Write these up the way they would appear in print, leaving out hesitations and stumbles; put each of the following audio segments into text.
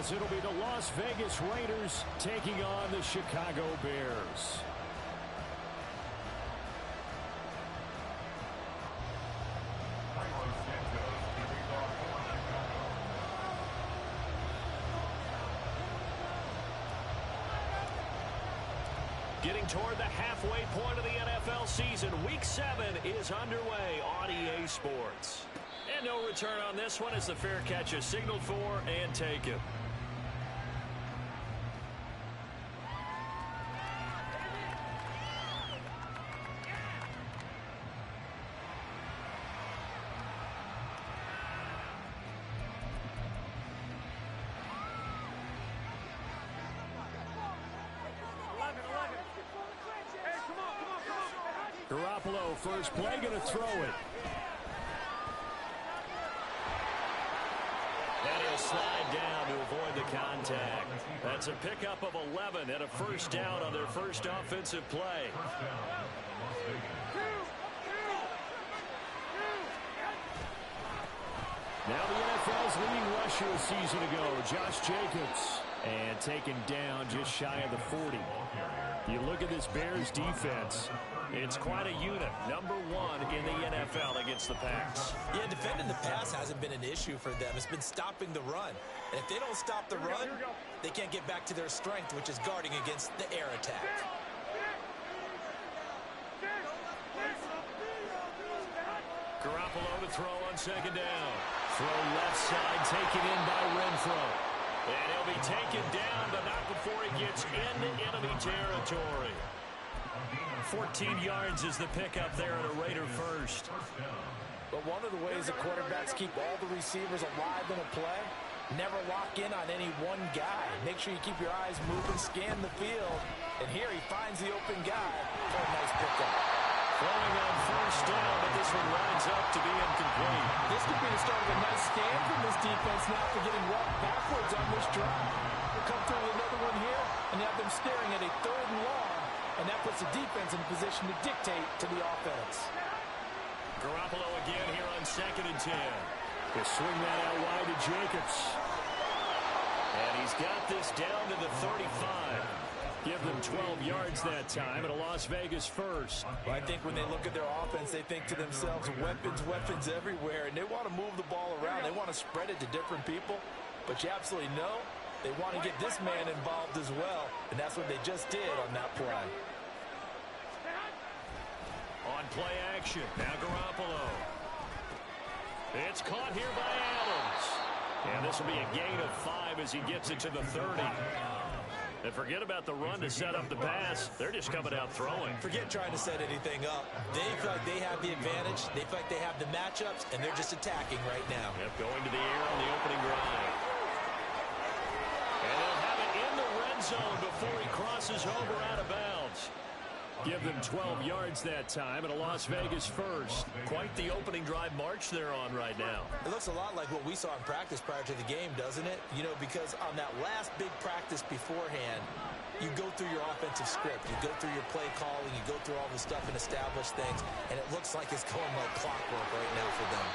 as it'll be the Las Vegas Raiders taking on the Chicago Bears. Getting toward the halfway point of the NFL season, Week 7 is underway on EA Sports. And no return on this one as the fair catch is signaled for and taken. Garoppolo, first play, going to throw it. And he'll slide down to avoid the contact. That's a pickup of 11 and a first down on their first offensive play. Now the NFL's leading rusher a season ago, Josh Jacobs. And taken down just shy of the 40. You look at this Bears defense, it's quite a unit. Number 1 in the NFL against the pass. Yeah, defending the pass hasn't been an issue for them. It's been stopping the run. And if they don't stop the run, they can't get back to their strength, which is guarding against the air attack. Garoppolo to throw on second down. Throw left side, taken in by Renfro. And he'll be taken down, but not before he gets into enemy territory. 14 yards is the pickup there at a Raider first. But one of the ways the quarterbacks keep all the receivers alive in a play, never lock in on any one guy. Make sure you keep your eyes moving, scan the field. And here he finds the open guy for a nice pickup. Throwing on first down, but this one lines up to be incomplete. This could be the start of a nice stand from this defense now for getting walked backwards on this drive. We'll come through with another one here and have them staring at a 3rd and long, and that puts the defense in position to dictate to the offense. Garoppolo again here on 2nd and 10. He'll swing that out wide to Jacobs. And he's got this down to the 35. Give them 12 yards that time at a Las Vegas first. Well, I think when they look at their offense, they think to themselves, weapons everywhere, and they want to move the ball around. They want to spread it to different people, but you absolutely know they want to get this man involved as well, and that's what they just did on that play. On play action, now Garoppolo. It's caught here by Adams. And this will be a gain of 5 as he gets it to the 30. And forget about the run to set up the pass. They're just coming out throwing. Forget trying to set anything up. They feel like they have the advantage. They feel like they have the matchups, and they're just attacking right now. Yep, going to the air on the opening drive. And they'll have it in the red zone before he crosses over out of bounds. Give them 12 yards that time at a Las Vegas first. Quite the opening drive march they're on right now. It looks a lot like what we saw in practice prior to the game, doesn't it? You know, because on that last big practice beforehand, you go through your offensive script. You go through your play calling. You go through all the stuff and establish things. And it looks like it's going like clockwork right now for them.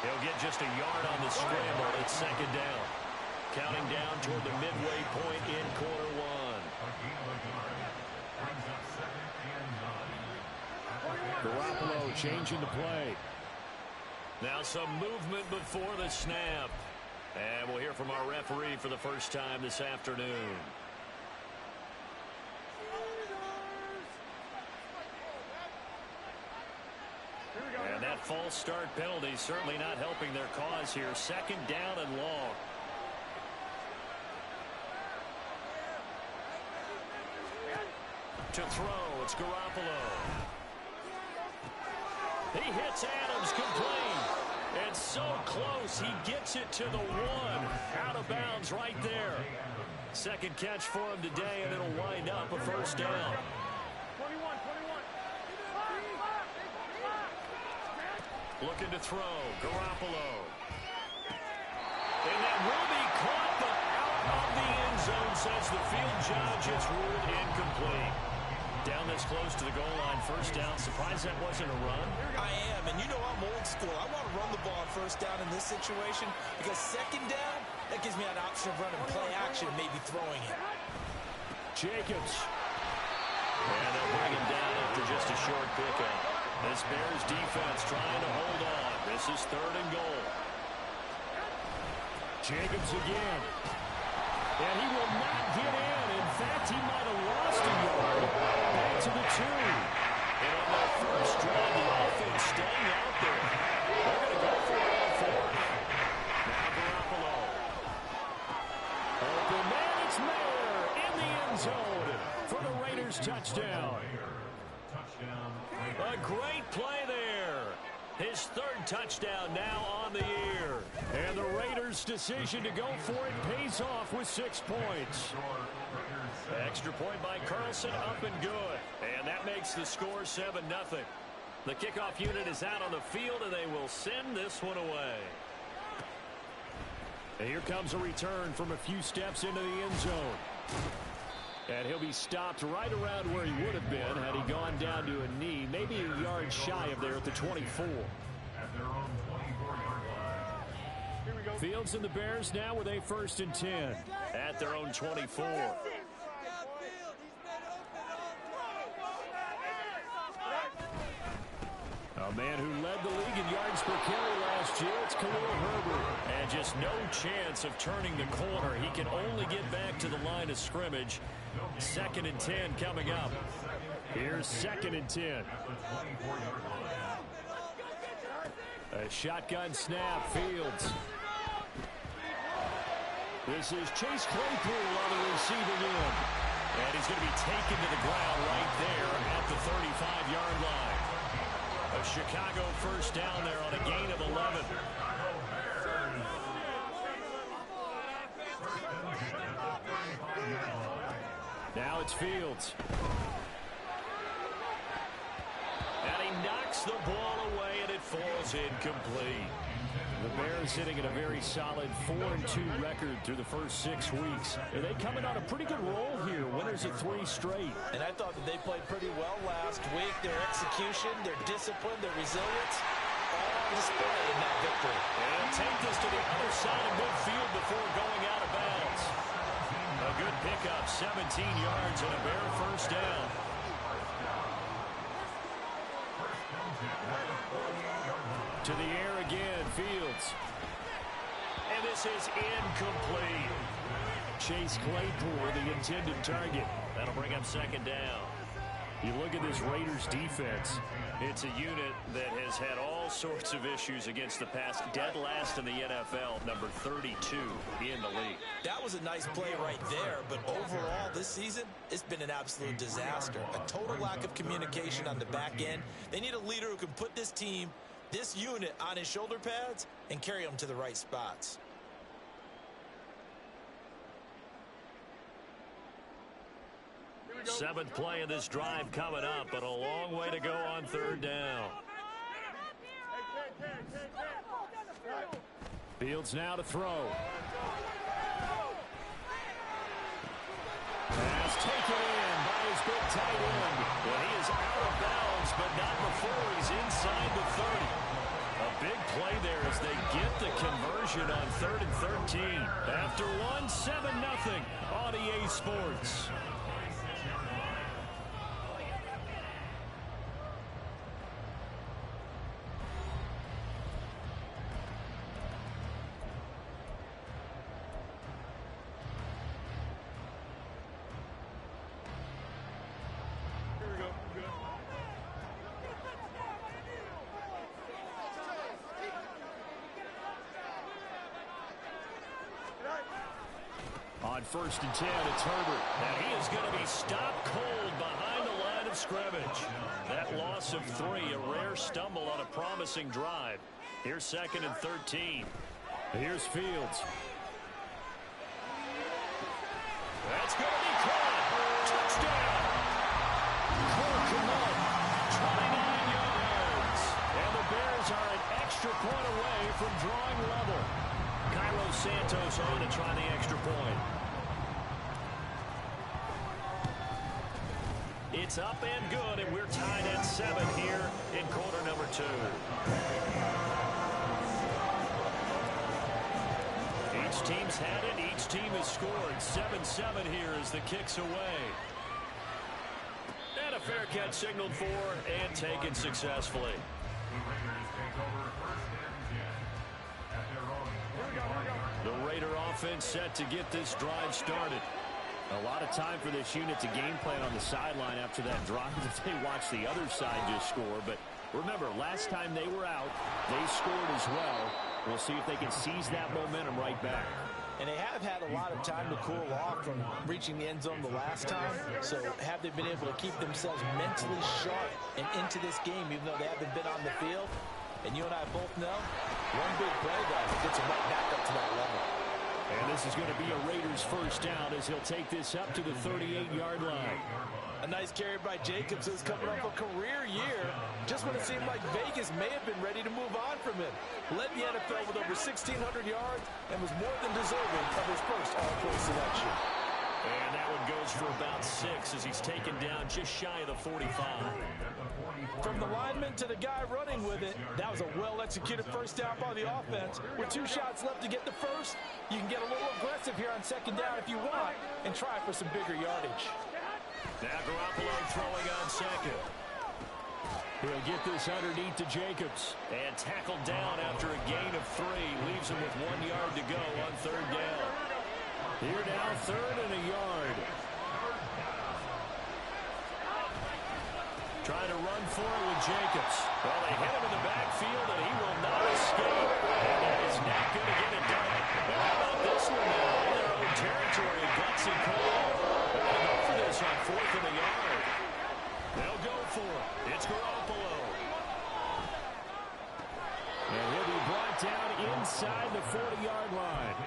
He'll get just a yard on the scramble. It's 2nd down. Counting down toward the midway point in quarter 1. Garoppolo changing the play. Now some movement before the snap. And we'll hear from our referee for the first time this afternoon. And that false start penalty certainly not helping their cause here. 2nd down and long. To throw, it's Garoppolo. He hits Adams complete. And so close, he gets it to the 1. Out of bounds right there. 2nd catch for him today, and it'll wind up a first down. 21. Looking to throw, Garoppolo. And that will be caught, but out of the end zone, says the field judge. It's ruled incomplete. Down this close to the goal line, first down. Surprised that wasn't a run? I am, and you know I'm old school. I want to run the ball on first down in this situation because 2nd down, That gives me an option of running play action, maybe throwing it. Jacobs. And they'll bring him down after just a short pickup. This Bears defense trying to hold on. This is 3rd and goal. Jacobs again. And he will not get in. In fact, he might have lost a yard. Back to the 2. And on their first drive, the offense staying out there. They're going to go for it on 4th. Now Garoppolo. Open man, it's Mayer in the end zone for the Raiders touchdown. A great play there. His 3rd touchdown now on the year. And the Raiders' decision to go for it pays off with 6 points. Extra point by Carlson, up and good. And that makes the score 7-0. The kickoff unit is out on the field, and they will send this one away. And here comes a return from a few steps into the end zone. And he'll be stopped right around where he would have been had he gone down to a knee, maybe a yard shy of there at the 24. Fields and the Bears now with a 1st and 10 at their own 24. A man who led the league in yards per carry last year, it's Khalil Herbert. And just no chance of turning the corner. He can only get back to the line of scrimmage. 2nd and 10 coming up. Here's 2nd and 10. A shotgun snap, Fields. This is Chase Claypool on the receiving end. And he's going to be taken to the ground right there at the 35-yard line. A Chicago first down there on a gain of 11. Now it's Fields. And he knocks the ball away, and it falls incomplete. The Bears sitting at a very solid 4-2 record through the first 6 weeks. Are they coming on a pretty good roll here? Winners of 3 straight. And I thought that they played pretty well last week. Their execution, their discipline, their resilience, all on display in that victory. And take this to the other side of midfield before going out of bounds. A good pickup, 17 yards and a Bear first down. To the air again, Fields. And this is incomplete. Chase Claypool, the intended target. That'll bring up 2nd down. You look at this Raiders defense. It's a unit that has had all sorts of issues against the pass. Dead last in the NFL, number 32 in the league. That was a nice play right there, but overall this season, it's been an absolute disaster. A total lack of communication on the back end. They need a leader who can put this team, this unit, on his shoulder pads and carry them to the right spots. Seventh play of this drive coming up, but a long way to go on 3rd down. Fields now to throw. Pass taken in by his big tight end. Well, he is out of bounds, but not before he's inside the 30. A big play there as they get the conversion on 3rd and 13. After one, 7-0 on EA Sports. On 1st and 10, it's Herbert. And he is going to be stopped cold behind the line of scrimmage. That loss of 3, a rare stumble on a promising drive. Here's 2nd and 13. Here's Fields. That's going to be caught. Touchdown. Cole Kmet, 29 yards. And the Bears are an extra point away from drawing level. Cairo Santos on to try the extra point. It's up and good, and we're tied at 7 here in quarter number 2. Each Both teams had it. Each team has scored. 7-7 here as the kick's away. And a fair catch signaled for and taken successfully. The Raider offense set to get this drive started. A lot of time for this unit to game plan on the sideline after that drive if they watch the other side just score. But remember, last time they were out, they scored as well. We'll see if they can seize that momentum right back. And they have had a lot of time to cool off from reaching the end zone the last time. So have they been able to keep themselves mentally sharp and into this game even though they haven't been on the field? And you and I both know, one big play, guys, gets them right back up to that level. And this is going to be a Raiders first down as he'll take this up to the 38-yard line. A nice carry by Jacobs, who's coming off a career year. Just when it seemed like Vegas may have been ready to move on from him. Led the NFL with over 1,600 yards and was more than deserving of his first All-Pro selection. And that one goes for about 6 as he's taken down just shy of the 45. From the lineman to the guy running with it, that was a well-executed first down by the offense. With 2 shots left to get the first, you can get a little aggressive here on second down if you want and try for some bigger yardage. Now Garoppolo throwing on second. He'll get this underneath to Jacobs. And tackled down after a gain of 3. Leaves him with 1 yard to go on third down. Here now, 3rd and a yard. Trying to run for it with Jacobs. Well, they hit him in the backfield, and he will not escape. And that is not going to get it done. But how about this one now? In their own territory, Guts and Cole. They're going to go for this on 4th and a yard. They'll go for it. It's Garoppolo. And he'll be brought down inside the 40-yard line.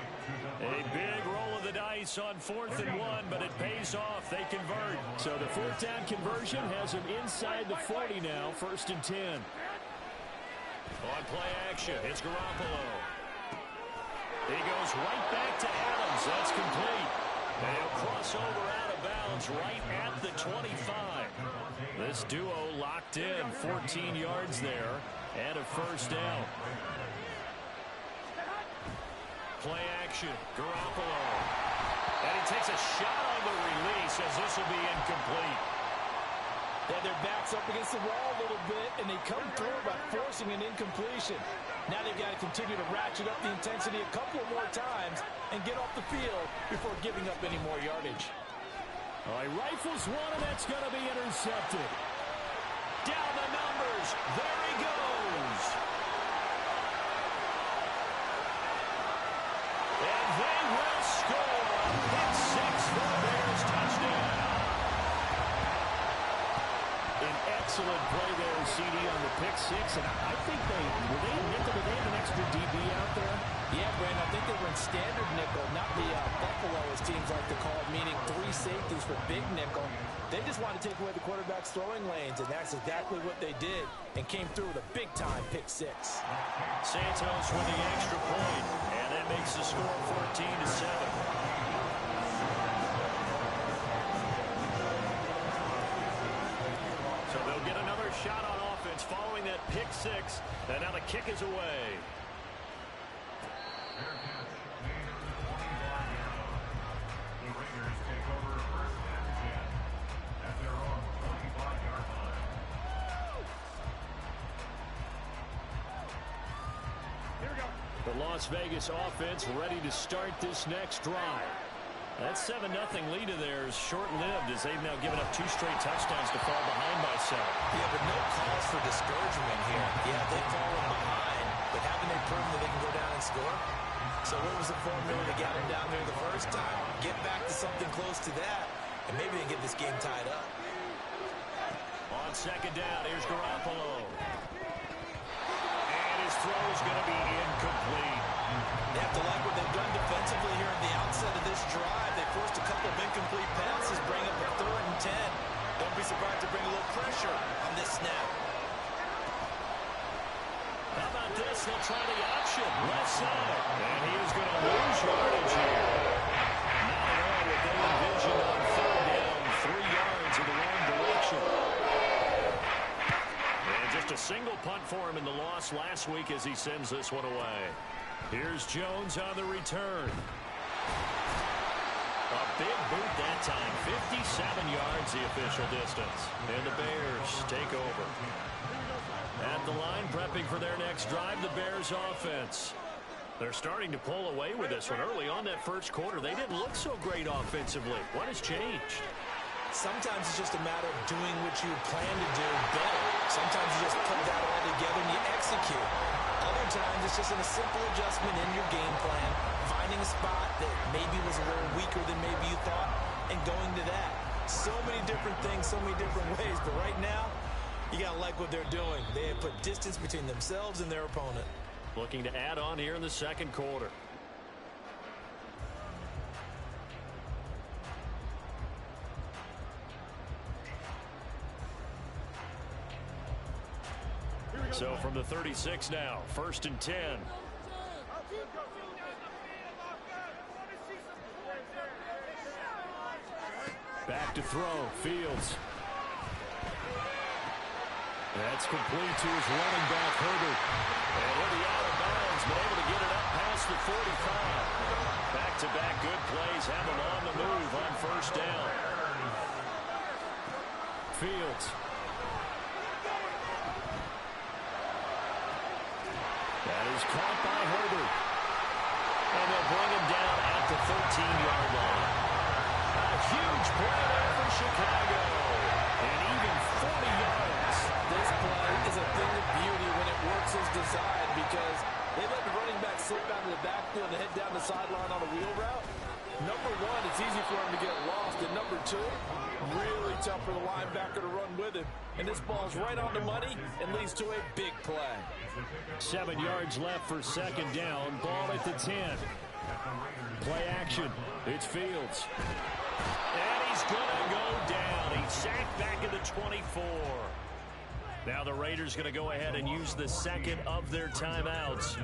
A big roll of the dice on 4th and 1, but it pays off. They convert. So the 4th down conversion has him inside the 40 now, 1st and 10. On play action, it's Garoppolo. He goes right back to Adams. That's complete. And he'll cross over out of bounds right at the 25. This duo locked in, 14 yards there, and a first down. Play action, Garoppolo. And he takes a shot on the release as this will be incomplete. They have their backs up against the wall a little bit, and they come through by forcing an incompletion. Now they've got to continue to ratchet up the intensity a couple of more times and get off the field before giving up any more yardage. All right, rifles one, and that's going to be intercepted. Down the numbers. There he goes. And they will score. Pick 6 for the Bears. Touchdown. An excellent play there, CD, on the pick 6. And I think they have an extra DB out there? Yeah, Brandon, I think they were in standard nickel, not the Buffalo, as teams like to call it, meaning 3 safeties for big nickel. They just wanted to take away the quarterback's throwing lanes, and that's exactly what they did, and came through with a big-time pick 6. Santos with the extra point, and that makes the score 14-7. So they'll get another shot on offense following that pick 6, and now the kick is away. The Las Vegas offense ready to start this next drive. That 7-0 lead of theirs short-lived as they've now given up 2 straight touchdowns to fall behind by 7. Yeah, but no cause for discouragement here. Yeah, they've fallen behind, but haven't they proven that they can go down and score? So what was the formula that got them down there the first time? Get back to something close to that, and maybe they can get this game tied up. On second down, here's Garoppolo. And his throw is going to be incomplete. They have to like what they've done defensively here at the outset of this drive. They forced a couple of incomplete passes, bring up a 3rd and 10. Don't be surprised to bring a little pressure on this snap. How about this? They'll try the option. Left side. And he is going to lose yardage here. Not at all what they envisioned on 3rd down. 3 yards in the wrong direction. And just a single punt for him in the loss last week as he sends this one away. Here's Jones on the return. A big boot that time. 57 yards the official distance. And the Bears take over. At the line, prepping for their next drive, the Bears offense. They're starting to pull away with this one. Early on that first quarter, they didn't look so great offensively. What has changed? Sometimes it's just a matter of doing what you plan to do better. Sometimes you just put that all together and you execute. Other times it's just a simple adjustment in your game plan, finding a spot that maybe was a little weaker than maybe you thought, and going to that. So many different things, so many different ways, but right now, you got to like what they're doing. They have put distance between themselves and their opponent. Looking to add on here in the second quarter. So from the 36 now, 1st and 10. Back to throw, Fields. That's complete to his running back, Herbert. And he'll be out of bounds, but able to get it up past the 45. Back-to-back good plays have him on the move on 1st down. Fields. That is caught by Herbert. And they'll bring him down at the 13-yard line. A huge play there for Chicago. And even 40 yards. This play is a thing of beauty when it works as designed because they let the running back slip out of the backfield and head down the sideline on a wheel route. Number one, it's easy for him to get lost. And number two, really tough for the linebacker to run with him. And this ball's right on the money and leads to a big play. 7 yards left for 2nd down. Ball at the 10. Play action. It's Fields. And he's going to go down. He's sacked back at the 24. Now the Raiders going to go ahead and use the second of their timeouts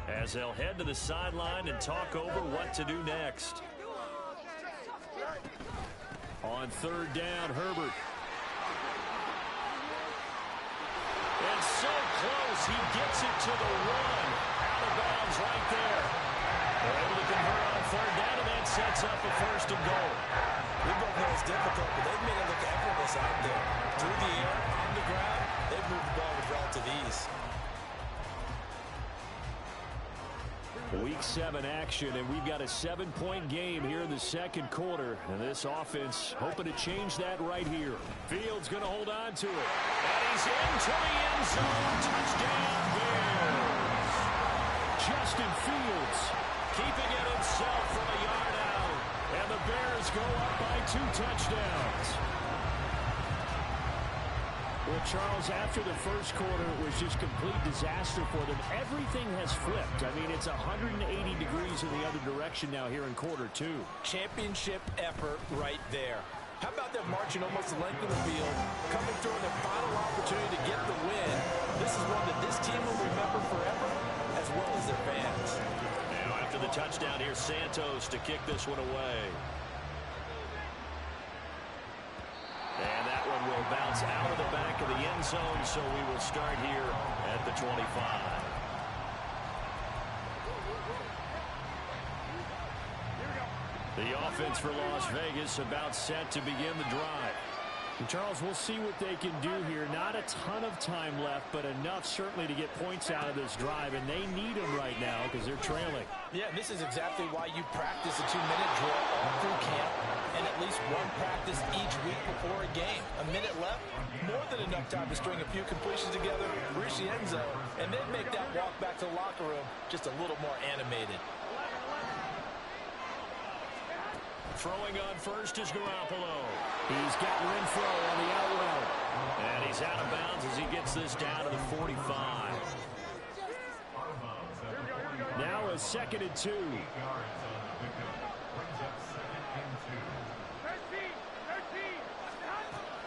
as they'll head to the sideline and talk over what to do next. On 3rd down, Herbert. And so close, he gets it to the 1. Out of bounds right there. They're able to convert on 3rd down, and that sets up a 1st and goal. We both know it's difficult, but they've made it look effortless out there. Through the air, on the ground, they've moved the ball with relative ease. Week 7 action, and we've got a 7-point game here in the second quarter. And this offense hoping to change that right here. Fields going to hold on to it. And he's into the end zone. Touchdown, Bears. Justin Fields keeping it himself from a yard out. And the Bears go up by 2 touchdowns. Well, Charles, after the first quarter, it was just complete disaster for them. Everything has flipped. I mean, it's 180 degrees in the other direction now here in quarter 2. Championship effort right there. How about them marching almost the length of the field, coming through in their final opportunity to get the win? This is one that this team will remember forever, as well as their fans. Now, after the touchdown, here's Santos to kick this one away. And that one will bounce out of the back of the end zone, so we will start here at the 25. The offense for Las Vegas about set to begin the drive. And Charles, we'll see what they can do here. Not a ton of time left, but enough certainly to get points out of this drive, and they need them right now because they're trailing. Yeah, this is exactly why you practice a 2-minute drill all through camp and at least one practice each week before a game. A minute left, more than enough time to string a few completions together, reach the end zone, and then make that walk back to the locker room just a little more animated. Throwing on first is Garoppolo. He's got Renfro on the out route. And he's out of bounds as he gets this down to the 45. Now a 2nd and 2.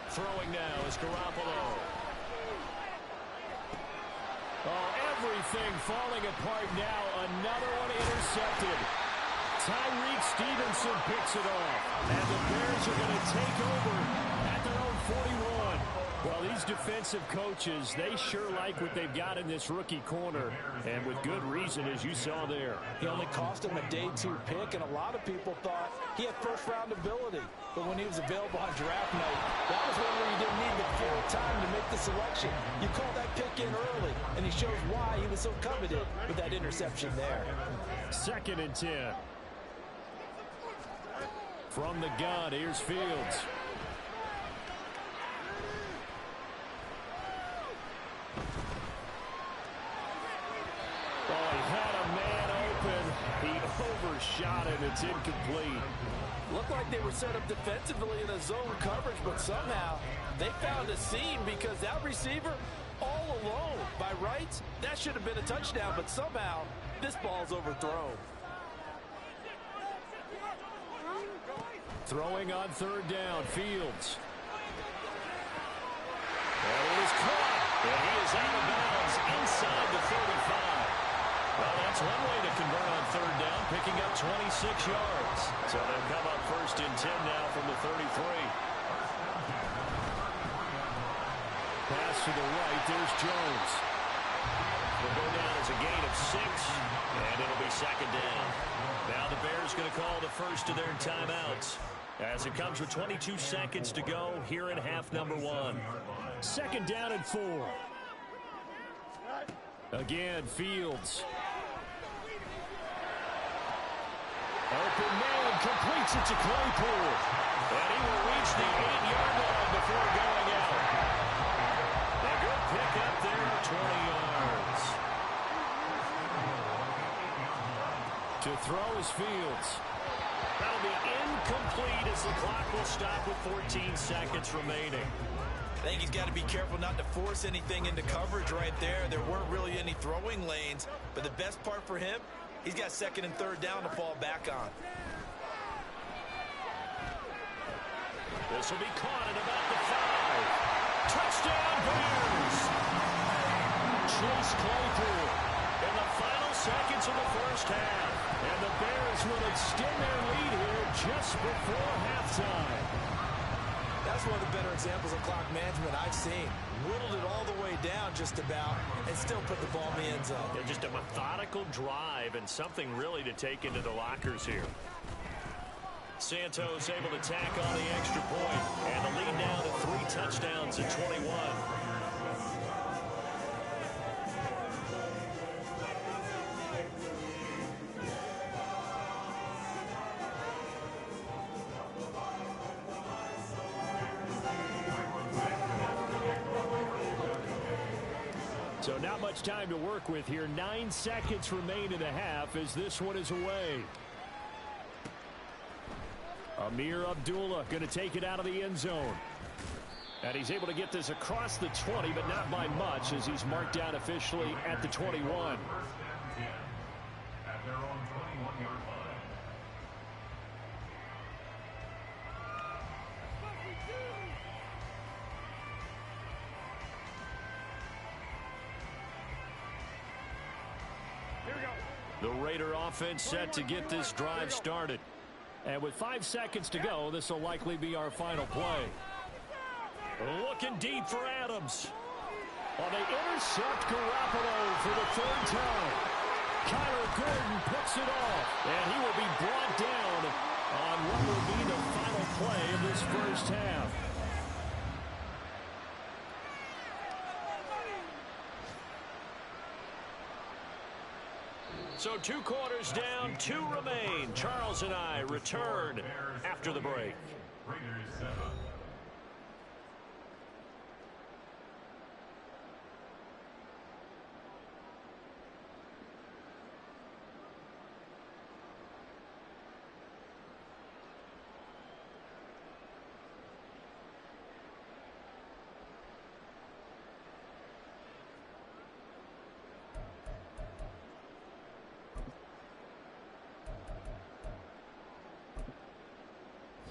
Throwing now is Garoppolo. Oh, everything falling apart now. Another one intercepted. Tyreek Stevenson picks it off. And the Bears are going to take over at their own 41. Well, these defensive coaches, they sure like what they've got in this rookie corner, and with good reason, as you saw there. He only cost him a day 2 pick, and a lot of people thought he had first-round ability. But when he was available on draft night, that was one where you didn't need the full time to make the selection. You call that pick in early, and he shows why he was so coveted with that interception there. 2nd and 10. From the gun, here's Fields. Oh, he had a man open. He overshot it. It's incomplete. Looked like they were set up defensively in a zone coverage, but somehow they found a seam because that receiver all alone. By rights, that should have been a touchdown, but somehow this ball's overthrown. Throwing on 3rd down, Fields. And it is caught. And he is out of bounds inside the 35. Well, that's one way to convert on 3rd down, picking up 26 yards. So they'll come up 1st and 10 now from the 33. Pass to the right, there's Jones. Will go down as a gain of 6, and it'll be 2nd down. Now the Bears going to call the first of their timeouts, as it comes with 22 seconds to go here in half number 1. 2nd down and 4. Again, Fields. Open man, completes it to Claypool. And he will reach the 8-yard line before going out. A good pick up there, 20 yards. To throw is Fields. That'll be incomplete as the clock will stop with 14 seconds remaining. I think he's got to be careful not to force anything into coverage right there. There weren't really any throwing lanes, but the best part for him, he's got 2nd and 3rd down to fall back on. This will be caught at about the 5. Touchdown, Bears! Chase Claypool in the final seconds of the first half. And the Bears will extend their lead here just before halftime. That's one of the better examples of clock management I've seen. Whittled it all the way down just about and still put the ball in the end zone. Yeah, just a methodical drive and something really to take into the lockers here. Santos able to tack on the extra point, and the lead now to 3 touchdowns at 21. So not much time to work with here. 9 seconds remain in the half as this one is away. Amir Abdullah going to take it out of the end zone. And he's able to get this across the 20, but not by much as he's marked down officially at the 21. At their own 21-yard line. The Raider offense set to get this drive started. And with 5 seconds to go, this will likely be our final play. Looking deep for Adams. Oh, they intercept Garoppolo for the 3rd time. Kyler Gordon picks it off, and he will be brought down on what will be the final play of this first half. So 2 quarters down, 2 remain. Charles and I return after the break. Raiders 7.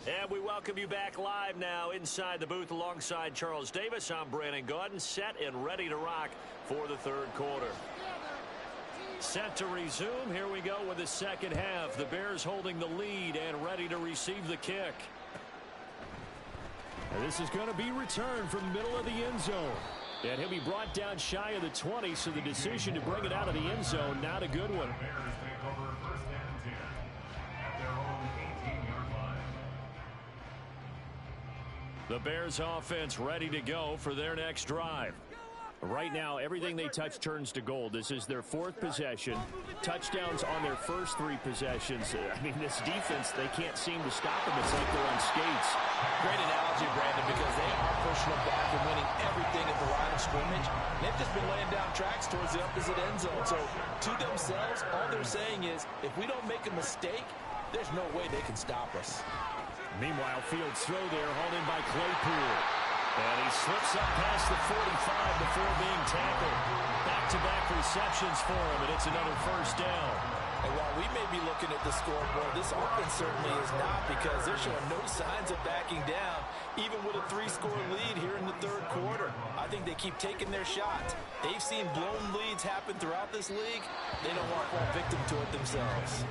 And we welcome you back live now inside the booth alongside Charles Davis. I'm Brandon Gaudin, set and ready to rock for the 3rd quarter. Set to resume. Here we go with the second half. The Bears holding the lead and ready to receive the kick. And this is going to be returned from the middle of the end zone. And he'll be brought down shy of the 20, so the decision to bring it out of the end zone, not a good one. The Bears take over 1st and 10 at their own 18-yard line. The Bears offense ready to go for their next drive. Right now, everything they touch turns to gold. This is their 4th possession. Touchdowns on their first 3 possessions. I mean, this defense, they can't seem to stop them. It's like they're on skates. Great analogy, Brandon, because they are pushing them back and winning everything at the line of scrimmage. They've just been laying down tracks towards the opposite end zone. So, to themselves, all they're saying is, if we don't make a mistake, there's no way they can stop us. Meanwhile, Fields throw there, hauled in by Claypool. And he slips up past the 45 before being tackled. Back-to-back receptions for him, and it's another first down. And while we may be looking at the scoreboard, this offense certainly is not, because they're showing no signs of backing down, even with a 3-score lead here in the 3rd quarter. I think they keep taking their shots. They've seen blown leads happen throughout this league. They don't want to fall victim to it themselves.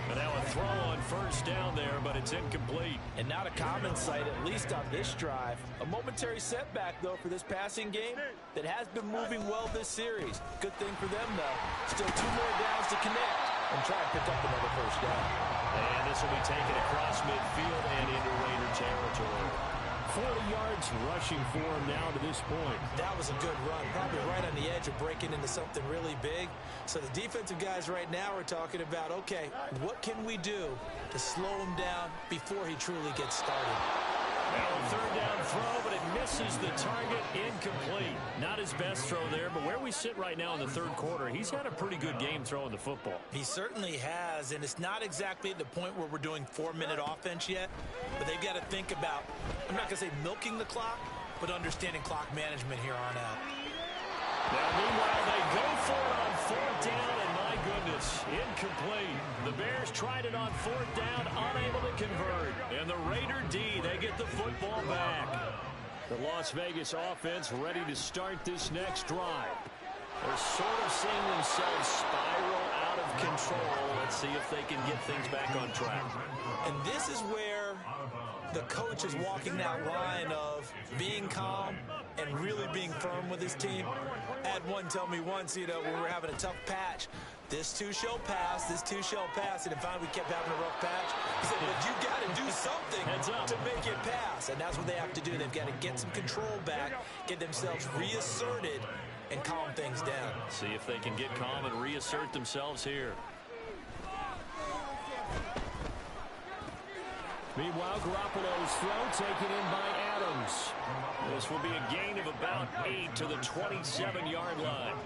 And now a throw on first down there, but it's incomplete. And not a common sight, at least on this drive. A momentary setback, though, for this passing game that has been moving well this series. Good thing for them, though. Still 2 more downs to connect and try and pick up another first down. And this will be taken across midfield and into Raider territory. 40 yards rushing for him now to this point. That was a good run, probably right on the edge of breaking into something really big. So the defensive guys right now are talking about, okay, what can we do to slow him down before he truly gets started? Now a 3rd down throw, but it misses the target. Incomplete. Not his best throw there, but where we sit right now in the 3rd quarter, he's had a pretty good game throwing the football. He certainly has, and it's not exactly at the point where we're doing 4-minute offense yet, but they've got to think about, I'm not going to say milking the clock, but understanding clock management here on out. Now, meanwhile, they go for it on 4th down, and my goodness, incomplete. The Bears tried it on 4th down, unable to convert. And the Raider D, they get the football back. The Las Vegas offense ready to start this next drive. They're sort of seeing themselves spiral out of control. Let's see if they can get things back on track. And this is where the coach is walking that line of being calm and really being firm with his team. I had one tell me once, when we were having a tough patch, this too shall pass, this too shall pass, and finally we kept having a rough patch. He said, but you got to do something to make it pass, and that's what they have to do. They've got to get some control back, get themselves reasserted, and calm things down. See if they can get calm and reassert themselves here. Meanwhile, Garoppolo's throw taken in by Adams. This will be a gain of about 8 to the 27-yard line.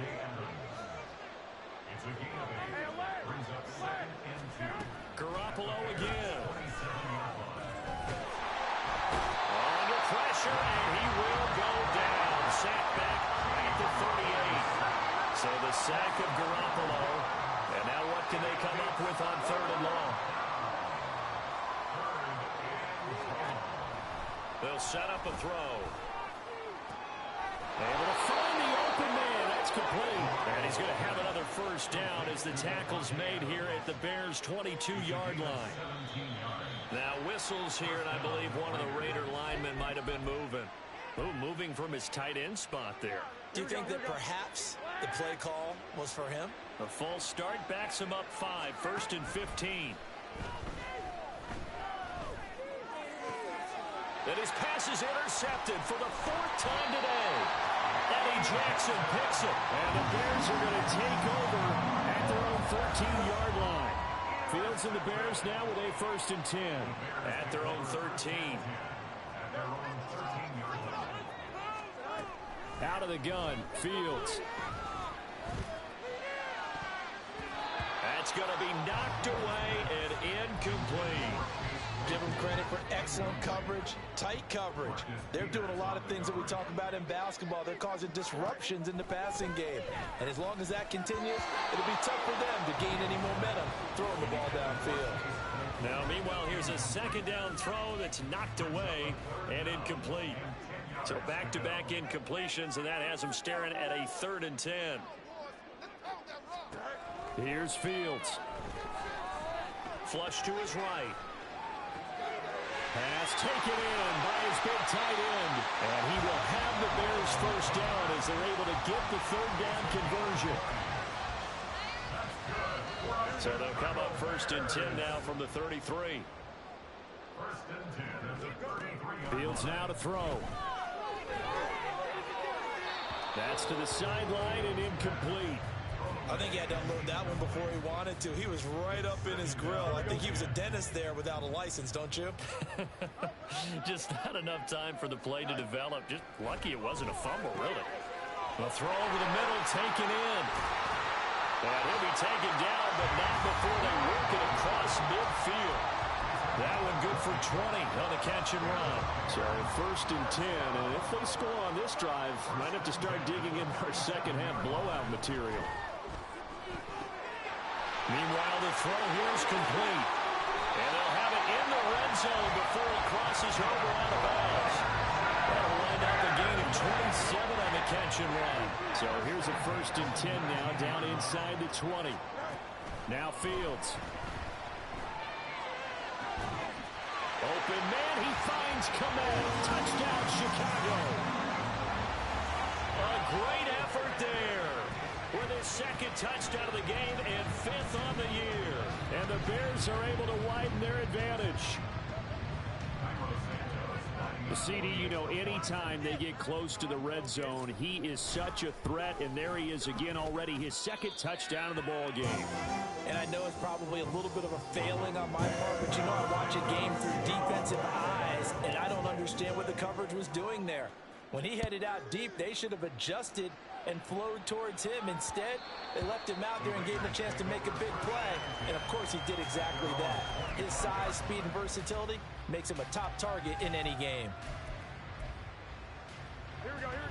It's a gain of 8. Brings up 2nd and 2. Garoppolo again. Under pressure, and he will go down. Sacked back at the 38. So the sack of Garoppolo. And now what can they come up with on 3rd and long? They'll set up a throw. Able to find the open man. That's complete. And he's going to have another first down as the tackle's made here at the Bears' 22-yard line. Now whistles here, and I believe one of the Raider linemen might have been moving. Oh, moving from his tight end spot there. Do you think that perhaps the play call was for him? A false start backs him up 5, 1st and 15. And his pass is intercepted for the 4th time today. Eddie Jackson picks it. And the Bears are going to take over at their own 13-yard line. Fields and the Bears now with a 1st and 10 at their own 13. Out of the gun, Fields. That's going to be knocked away and incomplete. Give them credit for excellent coverage, tight coverage. They're doing a lot of things that we talk about in basketball. They're causing disruptions in the passing game. And as long as that continues, it'll be tough for them to gain any momentum throwing the ball downfield. Now, meanwhile, here's a 2nd down throw that's knocked away and incomplete. So back-to-back incompletions, and that has them staring at a 3rd and 10. Here's Fields. Flush to his right. Pass pass taken in by his big tight end. And he will have the Bears first down as they're able to get the third down conversion. So they'll come up 1st and 10 now from the 33. 1st and 10 at the 33. Fields now to throw. That's to the sideline and incomplete. I think he had to unload that one before he wanted to. He was right up in his grill. I think he was a dentist there without a license, don't you? Just not enough time for the play to develop. Just lucky it wasn't a fumble, really. The throw over the middle, taken in. And he'll be taken down, but not before they work it across midfield. That one good for 20 on the catch and run. So 1st and 10, and if they score on this drive, might have to start digging in our second half blowout material. Meanwhile, the throw here is complete. And they'll have it in the red zone before it crosses over out of bounds. That'll wind out the gain of 27 on the catch and run. So here's a 1st and 10 now, down inside the 20. Now Fields. Open man, he finds Crumz. Touchdown, Chicago. A great effort there. With his 2nd touchdown of the game and 5th on the year. And the Bears are able to widen their advantage. The CD, you know, anytime they get close to the red zone, he is such a threat, and there he is again already, his 2nd touchdown of the ball game. And I know it's probably a little bit of a failing on my part, but you know I watch a game through defensive eyes, and I don't understand what the coverage was doing there. When he headed out deep, they should have adjusted and flowed towards him. Instead, they left him out there and gave him a chance to make a big play. And, of course, he did exactly that. His size, speed, and versatility makes him a top target in any game.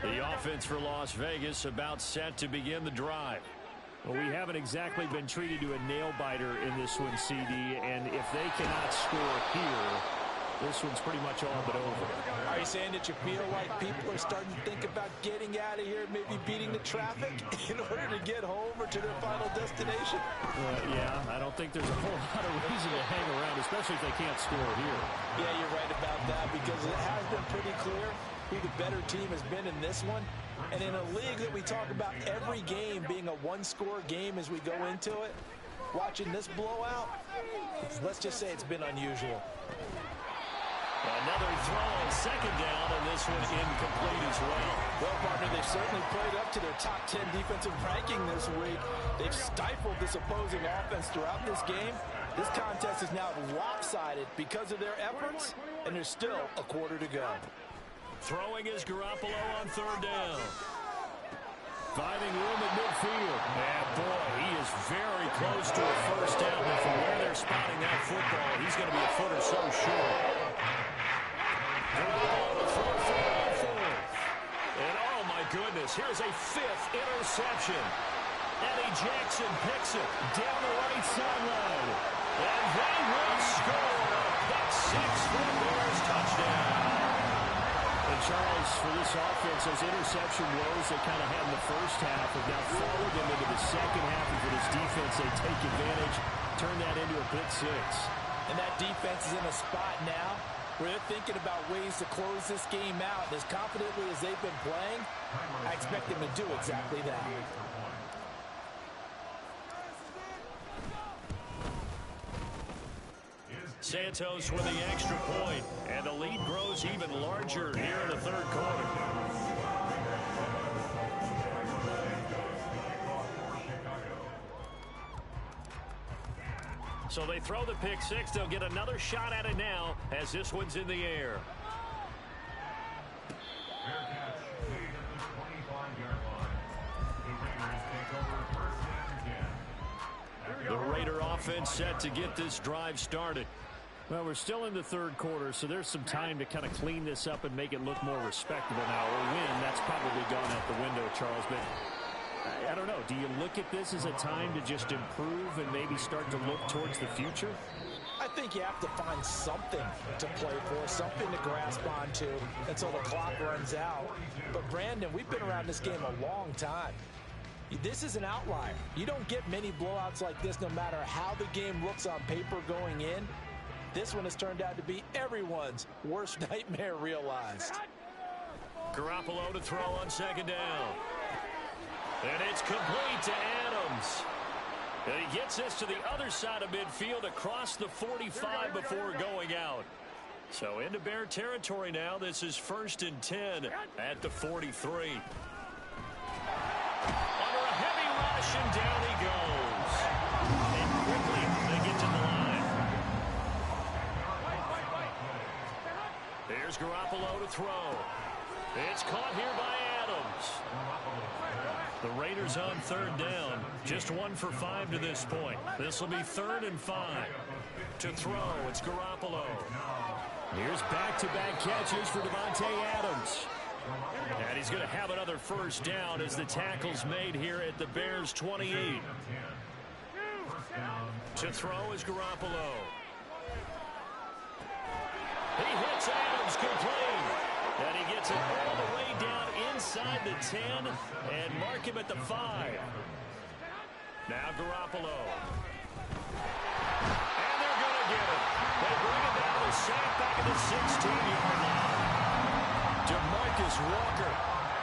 The offense for Las Vegas about set to begin the drive. Well, we haven't exactly been treated to a nail-biter in this one, CD, and if they cannot score here, this one's pretty much all but over. Are you saying that you feel like people are starting to think about getting out of here, maybe beating the traffic in order to get home or to their final destination? Yeah, I don't think there's a whole lot of reason to hang around, especially if they can't score here. Yeah, you're right about that, because it has been pretty clear who the better team has been in this one. And in a league that we talk about every game being a one-score game as we go into it, watching this blowout, let's just say it's been unusual. Another throw on 2nd down, and this one incomplete as well. Well, partner, they've certainly played up to their top 10 defensive ranking this week. They've stifled this opposing offense throughout this game. This contest is now lopsided because of their efforts, and there's still a quarter to go. Throwing is Garoppolo on 3rd down. Finding room at midfield. And, boy, he is very close to a first down. And from where they're spotting that football, he's going to be a foot or so short. And oh my goodness, here's a 5th interception. Eddie Jackson picks it down the right sideline. And they will score a pick 6 for the Bears touchdown. And Charles, for this offense, those interception woes they kind of had in the first half have now followed them into the second half. And for this defense, they take advantage, turn that into a pick 6. And that defense is in a spot now where they're thinking about ways to close this game out. And as confidently as they've been playing, I expect them to do exactly that. Santos with the extra point, and the lead grows even larger here in the 3rd quarter. So they throw the pick 6. They'll get another shot at it now as this one's in the air. Fair catch made at the 25-yard line. The Raiders take over 1st and 10. The Raider offense set to get this drive started. Well, we're still in the 3rd quarter, so there's some time to kind of clean this up and make it look more respectable now. A win, that's probably gone out the window, Charles, but I don't know. Do you look at this as a time to just improve and maybe start to look towards the future? I think you have to find something to play for, something to grasp onto until the clock runs out. But, Brandon, we've been around this game a long time. This is an outlier. You don't get many blowouts like this no matter how the game looks on paper going in. this one has turned out to be everyone's worst nightmare realized. Garoppolo to throw on second down. And it's complete to Adams. And he gets this to the other side of midfield across the 45 before going out. So into Bear territory now. This is 1st and 10 at the 43. Under a heavy rush, and down he goes. And quickly they get to the line. Here's Garoppolo to throw. It's caught here by Adams. The Raiders on 3rd down. Just 1 for 5 to this point. This will be 3rd and 5. To throw, it's Garoppolo. Here's back-to-back catches for Davante Adams. And he's going to have another 1st down as the tackle's made here at the Bears' 28. To throw is Garoppolo. He hits Adams complete. And he gets it all the way down inside the 10 and mark him at the 5. Now Garoppolo. And they're going to get it. They bring it down to sack back at the 16-yard line. DeMarcus Walker.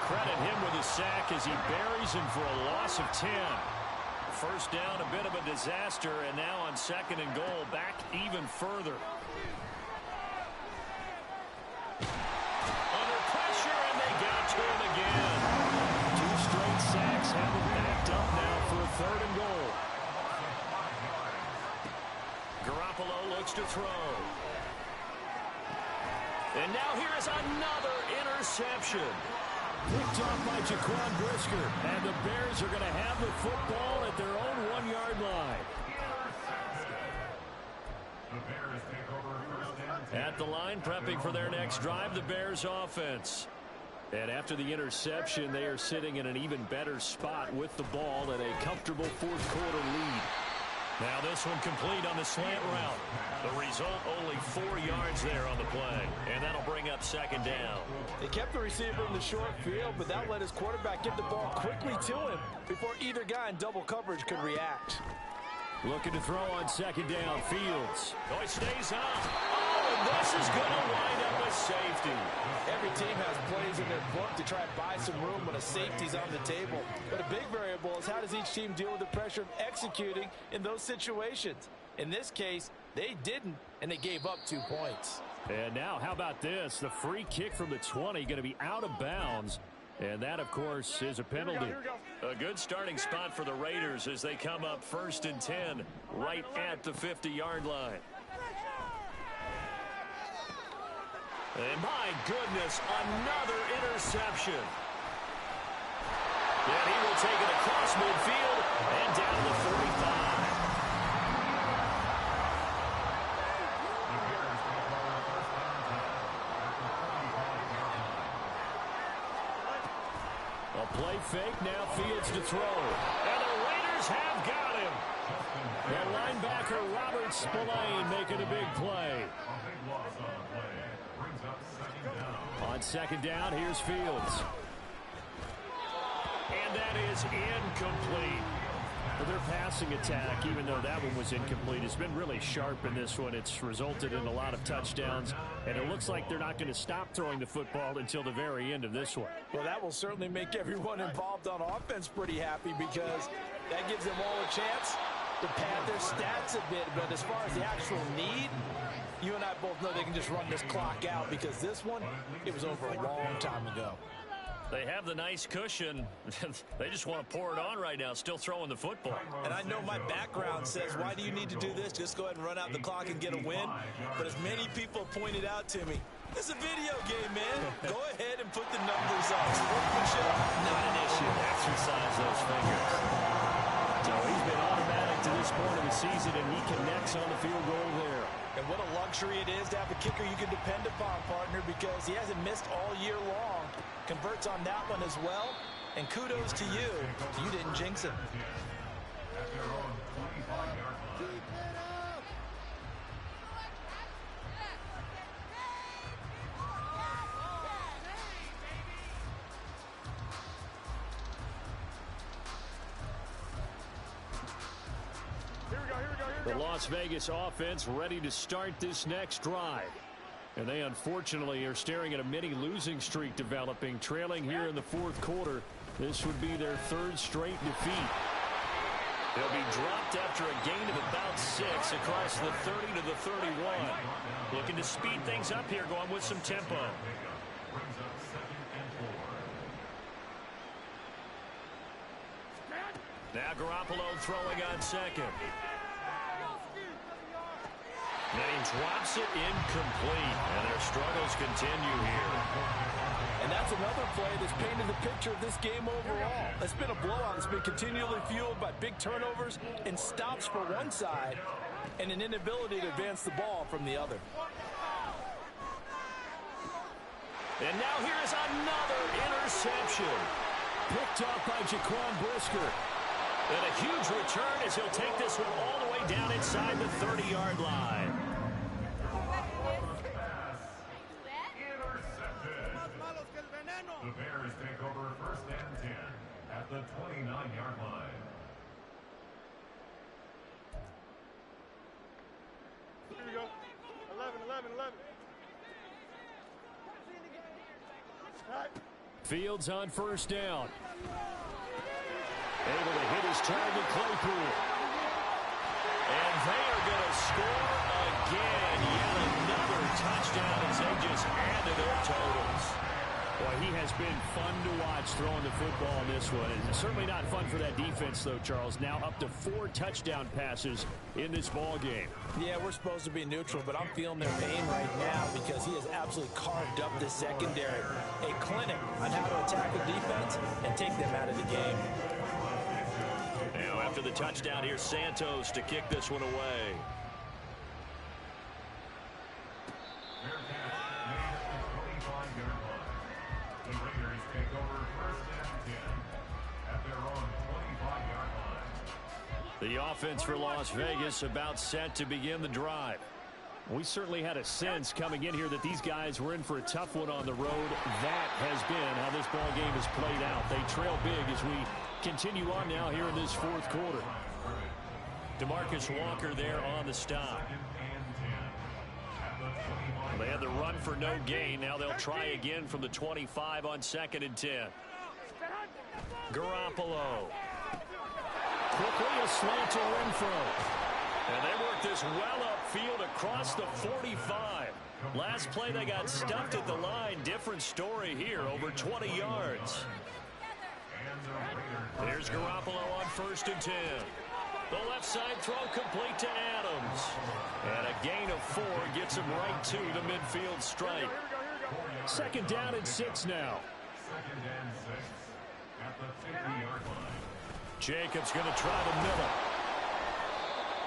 Credit him with a sack as he buries him for a loss of 10. 1st down, a bit of a disaster, and now on 2nd and goal, back even further. Under pressure, and they got to him again. 2 straight sacks have him backed up now for a 3rd and goal. Garoppolo looks to throw. And now here is another interception. Picked off by Jaquan Brisker. And the Bears are going to have the football at their own 1-yard line. At the line, prepping for their next drive, the Bears offense. And after the interception, they are sitting in an even better spot with the ball and a comfortable 4th quarter lead. Now this one complete on the slant route. The result, only 4 yards there on the play. And that'll bring up 2nd down. They kept the receiver in the short field, but that let his quarterback get the ball quickly to him before either guy in double coverage could react. Looking to throw on 2nd down, Fields. Oh, he stays up. Oh, and this is going to wind up a safety. Every team has plays in their book to try and buy some room when a safety's on the table. But a big variable is how does each team deal with the pressure of executing in those situations. In this case, they didn't, and they gave up 2 points. And now, how about this? The free kick from the 20 going to be out of bounds. And that, of course, is a penalty. A good starting spot for the Raiders as they come up 1st and 10 right at the 50-yard line. And my goodness, another interception. And he will take it across midfield and down to the 45. A play fake, now Fields to throw. And the Raiders have got him. The linebacker Robert Spillane making a big play. On 2nd down, here's Fields. And that is incomplete. Their passing attack, even though that one was incomplete, has been really sharp in this one. It's resulted in a lot of touchdowns, and it looks like they're not going to stop throwing the football until the very end of this one. Well, that will certainly make everyone involved on offense pretty happy because that gives them all a chance to pad their stats a bit. But as far as the actual need, you and I both know they can just run this clock out because this one, it was over a long time ago. They have the nice cushion. They just want to pour it on right now, still throwing the football. And I know my background says, why do you need to do this? Just go ahead and run out the clock and get a win. But as many people pointed out to me, it's a video game, man. Go ahead and put the numbers up. Sportsmanship, not an issue. Exercise those fingers. So he's been automatic to this point of the season, and he connects on the field goal there. And what a luxury it is to have a kicker you can depend upon, partner, because he hasn't missed all year long. Converts on that one as well. And kudos to you. You didn't jinx him. Here we go. The Las Vegas offense ready to start this next drive. And they unfortunately are staring at a mini losing streak developing, trailing here in the fourth quarter. This would be their third straight defeat. They'll be dropped after a gain of about 6 across the 30 to the 31. Looking to speed things up here, going with some tempo. Now Garoppolo throwing on second. And he drops it incomplete, and their struggles continue here. And that's another play that's painted the picture of this game overall. It's been a blowout. It's been continually fueled by big turnovers and stops for one side and an inability to advance the ball from the other. And now here's another interception. Picked off by Jaquan Brisker. And a huge return as he'll take this one all the way down inside the 30-yard line. The Bears take over first and 10 at the 29-yard line. Here we go. 11. Right. Fields on first down. Able to hit his target, Claypool. And they are going to score again. Yet another touchdown as they just add to their totals. Boy, he has been fun to watch throwing the football in this one. And certainly not fun for that defense, though, Charles. Now up to 4 touchdown passes in this ball game. Yeah, we're supposed to be neutral, but I'm feeling their pain right now because he has absolutely carved up the secondary. A clinic on how to attack the defense and take them out of the game. Now after the touchdown, here's Santos to kick this one away. The Raiders take over first and 10 at their own 25-yard line. The offense for Las Vegas about set to begin the drive. We certainly had a sense coming in here that these guys were in for a tough one on the road. That has been how this ball game has played out. They trail big as we continue on now here in this fourth quarter. DeMarcus Walker there on the stop. They had the run for no gain. Now they'll try again from the 25 on 2nd and 10. Garoppolo. Quickly a slant to Renfro. And they work this well upfield across the 45. Last play they got stuffed at the line. Different story here, over 20 yards. There's Garoppolo on 1st and 10. The left side throw complete to Adams. And a gain of 4 gets him right to the midfield stripe. 2nd down and 6 now. 2nd and 6 at the 50-yard line. Jacobs going to try the middle.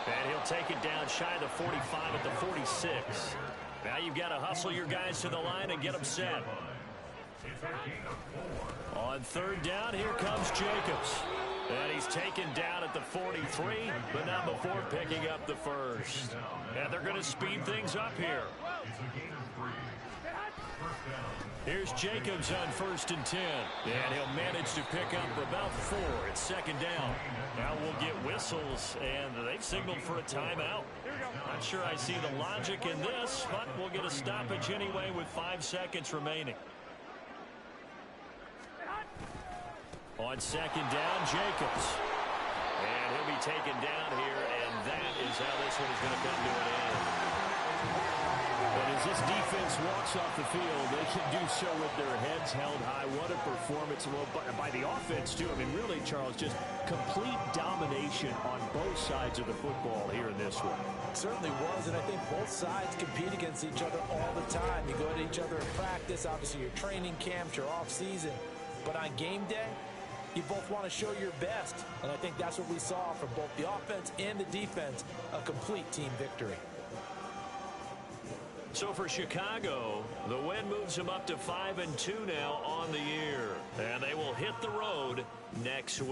And he'll take it down shy of the 45 at the 46. Now you've got to hustle your guys to the line and get them set. On 3rd down, here comes Jacobs. And he's taken down at the 43, but not before picking up the first. And they're going to speed things up here. Here's Jacobs on 1st and 10. And he'll manage to pick up about 4 at 2nd down. Now we'll get whistles, and they've signaled for a timeout. Not sure I see the logic in this, but we'll get a stoppage anyway with 5 seconds remaining. On 2nd down, Jacobs. And he'll be taken down here, and that is how this one is going to come to an end. But as this defense walks off the field, they can do so with their heads held high. What a performance by the offense, too. I mean, really, Charles, just complete domination on both sides of the football here in this one. It certainly was, and I think both sides compete against each other all the time. You go to each other in practice, obviously your training camps, your off-season. But on game day, you both want to show your best, and I think that's what we saw from both the offense and the defense, a complete team victory. So for Chicago, the win moves them up to 5-2 now on the year, and they will hit the road next week.